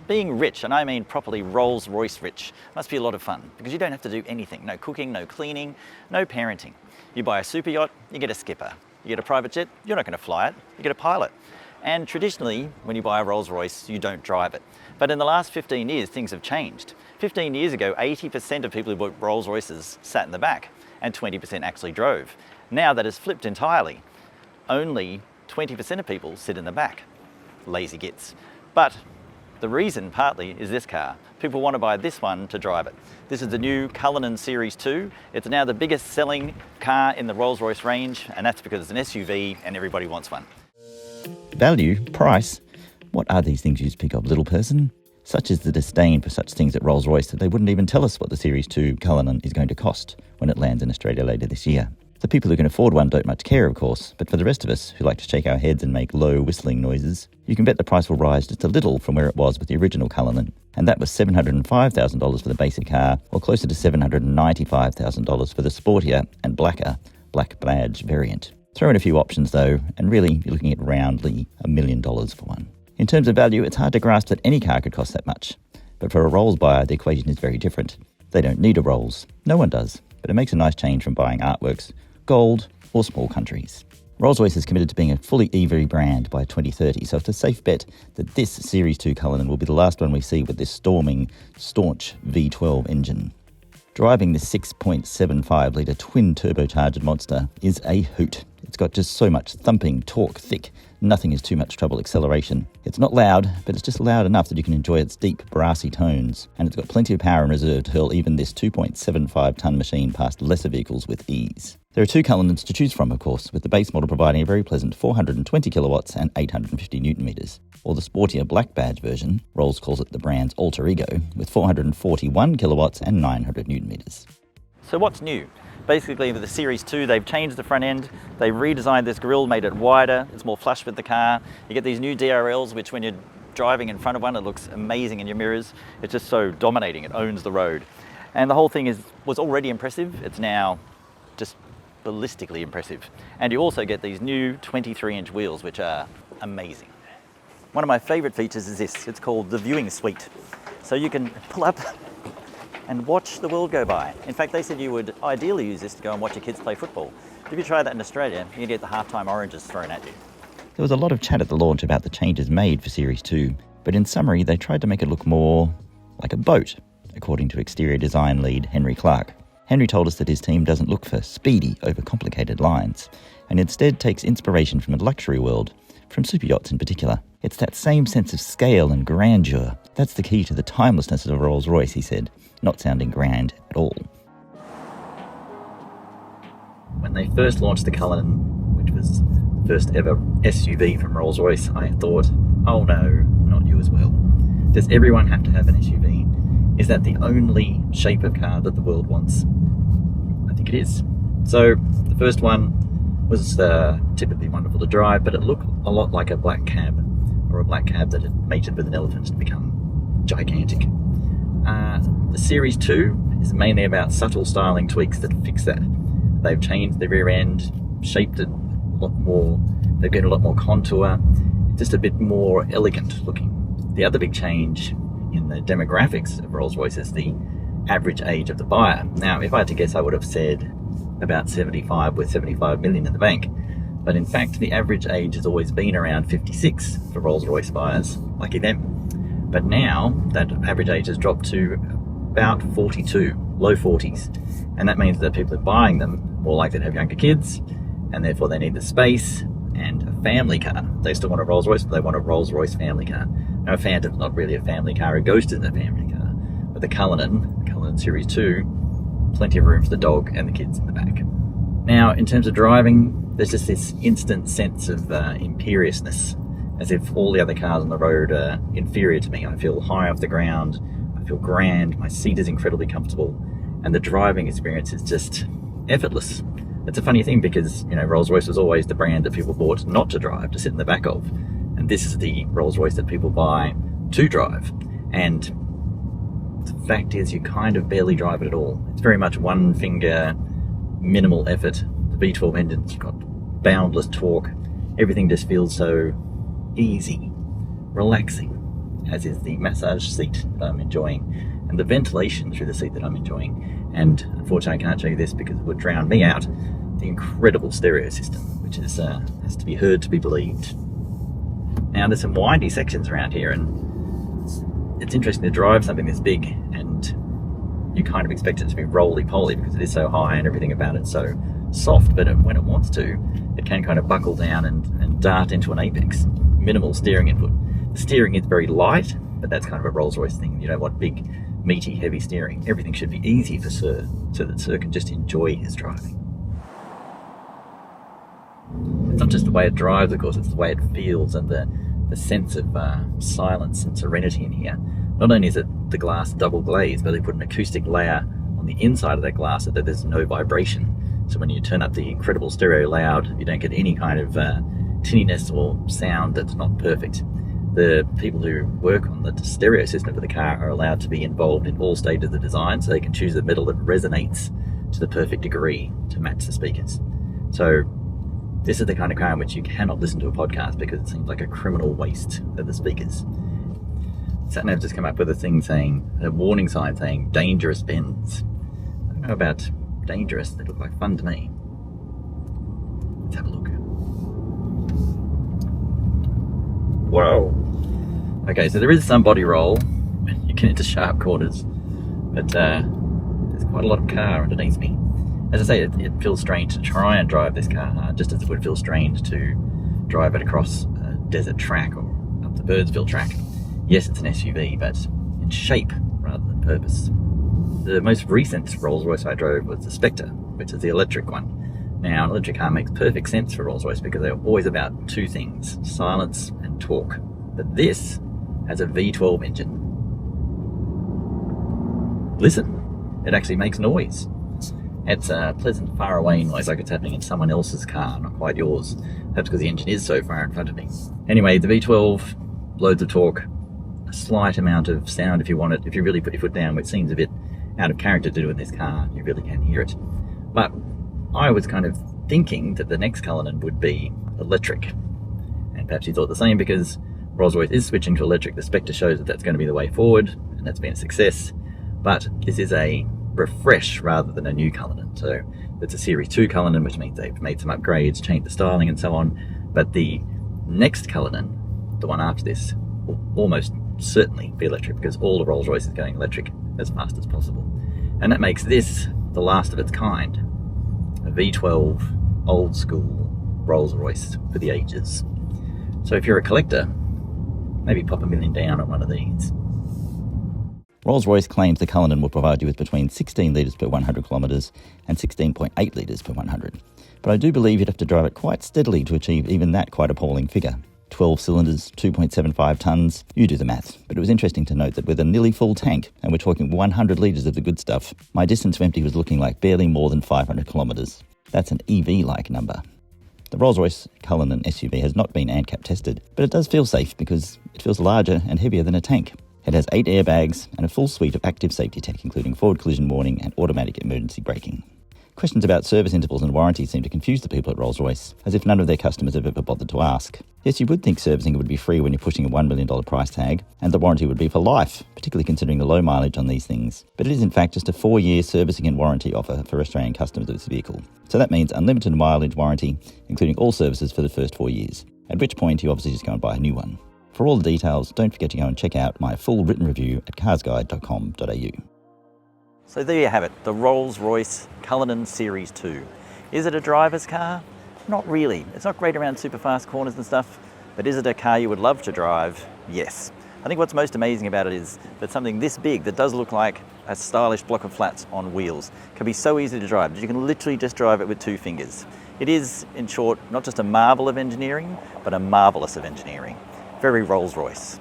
Being rich, and I mean properly Rolls-Royce rich, must be a lot of fun because you don't have to do anything. No cooking, no cleaning, no parenting. You buy a super yacht, you get a skipper. You get a private jet, you're not going to fly it, you get a pilot. And traditionally, when you buy a Rolls-Royce, you don't drive it. But in the last 15 years, things have changed. 15 years ago, 80% of people who bought Rolls-Royces sat in the back and 20% actually drove. Now that has flipped entirely. Only 20% of people sit in the back. Lazy gits. But the reason partly is this car. People want to buy this one to drive it. This is the new Cullinan Series II. It's now the biggest selling car in the Rolls-Royce range, and that's because it's an SUV and everybody wants one. Value, price. What are these things you speak of, little person? Such is the disdain for such things at Rolls-Royce that they wouldn't even tell us what the Series II Cullinan is going to cost when it lands in Australia later this year. The people who can afford one don't much care, of course, but for the rest of us who like to shake our heads and make low whistling noises, you can bet the price will rise just a little from where it was with the original Cullinan, and that was $705,000 for the basic car, or closer to $795,000 for the sportier and blacker black badge variant. Throw in a few options though, and really you're looking at roundly $1 million for one. In terms of value, it's hard to grasp that any car could cost that much, but for a Rolls buyer the equation is very different. They don't need a Rolls, no one does, but it makes a nice change from buying artworks, gold, or small countries. Rolls-Royce is committed to being a fully EV brand by 2030, so it's a safe bet that this Series II Cullinan will be the last one we see with this storming, staunch V12 engine. Driving this 6.75-litre twin-turbocharged monster is a hoot. It's got just so much thumping, torque, thick, nothing is too much trouble acceleration. It's not loud, but it's just loud enough that you can enjoy its deep, brassy tones, and it's got plenty of power in reserve to hurl even this 2.75-tonne machine past lesser vehicles with ease. There are two Cullinans to choose from, of course, with the base model providing a very pleasant 420 kilowatts and 850 newton meters, or the sportier black badge version, Rolls calls it the brand's alter ego, with 441 kilowatts and 900 newton meters. So what's new? Basically with the Series II, they've changed the front end, they've redesigned this grille, made it wider, it's more flush with the car. You get these new DRLs, which when you're driving in front of one, it looks amazing in your mirrors. It's just so dominating, it owns the road. And the whole thing was already impressive, it's now just ballistically impressive. And you also get these new 23-inch wheels, which are amazing. One of my favorite features is this, it's called the viewing suite. So you can pull up and watch the world go by. In fact, they said you would ideally use this to go and watch your kids play football. If you try that in Australia, you get the halftime oranges thrown at you. There was a lot of chat at the launch about the changes made for Series II, but in summary, they tried to make it look more like a boat, according to exterior design lead Henry Clark. Henry told us that his team doesn't look for speedy, overcomplicated lines, and instead takes inspiration from the luxury world, from super yachts in particular. It's that same sense of scale and grandeur. That's the key to the timelessness of a Rolls-Royce, he said, not sounding grand at all. When they first launched the Cullinan, which was the first ever SUV from Rolls-Royce, I thought, oh no, not you as well. Does everyone have to have an SUV? Is that the only shape of car that the world wants? I think it is. So the first one was typically wonderful to drive, but it looked a lot like a black cab, or a black cab that had mated with an elephant to become gigantic. The Series II is mainly about subtle styling tweaks that fix that. They've changed the rear end, shaped it a lot more, they've given a lot more contour, just a bit more elegant looking. The other big change in the demographics of Rolls-Royce is the average age of the buyer. Now, if I had to guess, I would have said about 75 with 75 million in the bank. But in fact, the average age has always been around 56 for Rolls-Royce buyers. Lucky them. But now, that average age has dropped to about 42, low 40s. And that means that people are buying them more likely to have younger kids, and therefore they need the space and a family car. They still want a Rolls-Royce, but they want a Rolls-Royce family car. Now, a Phantom's not really a family car, a Ghost isn't a family car. But the Cullinan Series II, plenty of room for the dog and the kids in the back. Now, in terms of driving, there's just this instant sense of imperiousness, as if all the other cars on the road are inferior to me. I feel high off the ground, I feel grand, my seat is incredibly comfortable, and the driving experience is just effortless. It's a funny thing because, you know, Rolls-Royce was always the brand that people bought not to drive, to sit in the back of. And this is the Rolls-Royce that people buy to drive. And the fact is, you kind of barely drive it at all. It's very much one finger, minimal effort. The V12 engine's got boundless torque. Everything just feels so easy, relaxing. as is the massage seat that I'm enjoying, and the ventilation through the seat that I'm enjoying. And unfortunately I can't show you this because it would drown me out, the incredible stereo system, which is has to be heard to be believed. Now there's some windy sections around here, and it's interesting to drive something this big, and you kind of expect it to be roly-poly because it is so high and everything about it so soft, but when it wants to, it can kind of buckle down and dart into an apex. Minimal steering input. The steering is very light, but that's kind of a Rolls-Royce thing. You don't want big, meaty, heavy steering. Everything should be easy for Sir, so that Sir can just enjoy his driving. It's not just the way it drives, of course, it's the way it feels and the sense of silence and serenity in here. Not only is it the glass double glazed, but they put an acoustic layer on the inside of that glass so that there's no vibration. So when you turn up the incredible stereo loud, you don't get any kind of tinniness or sound that's not perfect. The people who work on the stereo system for the car are allowed to be involved in all stages of the design, so they can choose the metal that resonates to the perfect degree to match the speakers. So this is the kind of car in which you cannot listen to a podcast because it seems like a criminal waste of the speakers. Satnav's just come up with a warning sign saying dangerous bends. I don't know about dangerous, they look like fun to me. Let's have a look. Whoa. Okay, so there is some body roll. You get into sharp corners, but there's quite a lot of car underneath me. As I say, it feels strange to try and drive this car, just as it would feel strange to drive it across a desert track or up the Birdsville track. Yes, it's an SUV, but in shape rather than purpose. The most recent Rolls-Royce I drove was the Spectre, which is the electric one. Now, an electric car makes perfect sense for Rolls-Royce because they're always about two things, silence and torque. But this has a V12 engine. Listen, it actually makes noise. It's a pleasant far-away noise, like it's happening in someone else's car, not quite yours. Perhaps because the engine is so far in front of me. Anyway, the V12, loads of torque, a slight amount of sound if you want it. If you really put your foot down, which seems a bit out of character to do in this car, you really can hear it. But I was kind of thinking that the next Cullinan would be electric. And perhaps you thought the same because Rolls-Royce is switching to electric. The Spectre shows that that's going to be the way forward, and that's been a success. But this is a refresh rather than a new Cullinan. So it's a Series II Cullinan, which means they've made some upgrades, changed the styling and so on. But the next Cullinan, the one after this, will almost certainly be electric because all the Rolls-Royce is going electric as fast as possible. And that makes this the last of its kind. A V12 old school Rolls-Royce for the ages. So if you're a collector, maybe pop $1 million down on one of these. Rolls-Royce claims the Cullinan will provide you with between 16 litres per 100 kilometres and 16.8 litres per 100. But I do believe you'd have to drive it quite steadily to achieve even that quite appalling figure. 12 cylinders, 2.75 tonnes, you do the math. But it was interesting to note that with a nearly full tank, and we're talking 100 litres of the good stuff, my distance to empty was looking like barely more than 500 kilometres. That's an EV-like number. The Rolls-Royce Cullinan SUV has not been ANCAP tested, but it does feel safe because it feels larger and heavier than a tank. It has 8 airbags and a full suite of active safety tech, including forward collision warning and automatic emergency braking. Questions about service intervals and warranty seem to confuse the people at Rolls-Royce, as if none of their customers have ever bothered to ask. Yes, you would think servicing would be free when you're pushing a $1 million price tag, and the warranty would be for life, particularly considering the low mileage on these things. But it is in fact just a 4-year servicing and warranty offer for Australian customers of this vehicle. So that means unlimited mileage warranty, including all services for the first 4 years, at which point you obviously just go and buy a new one. For all the details, don't forget to go and check out my full written review at carsguide.com.au. So there you have it, the Rolls-Royce Cullinan Series II. Is it a driver's car? Not really. It's not great around super fast corners and stuff, but is it a car you would love to drive? Yes. I think what's most amazing about it is that something this big that does look like a stylish block of flats on wheels can be so easy to drive that you can literally just drive it with 2 fingers. It is, in short, not just a marvel of engineering, but a marvellous of engineering. Very Rolls-Royce.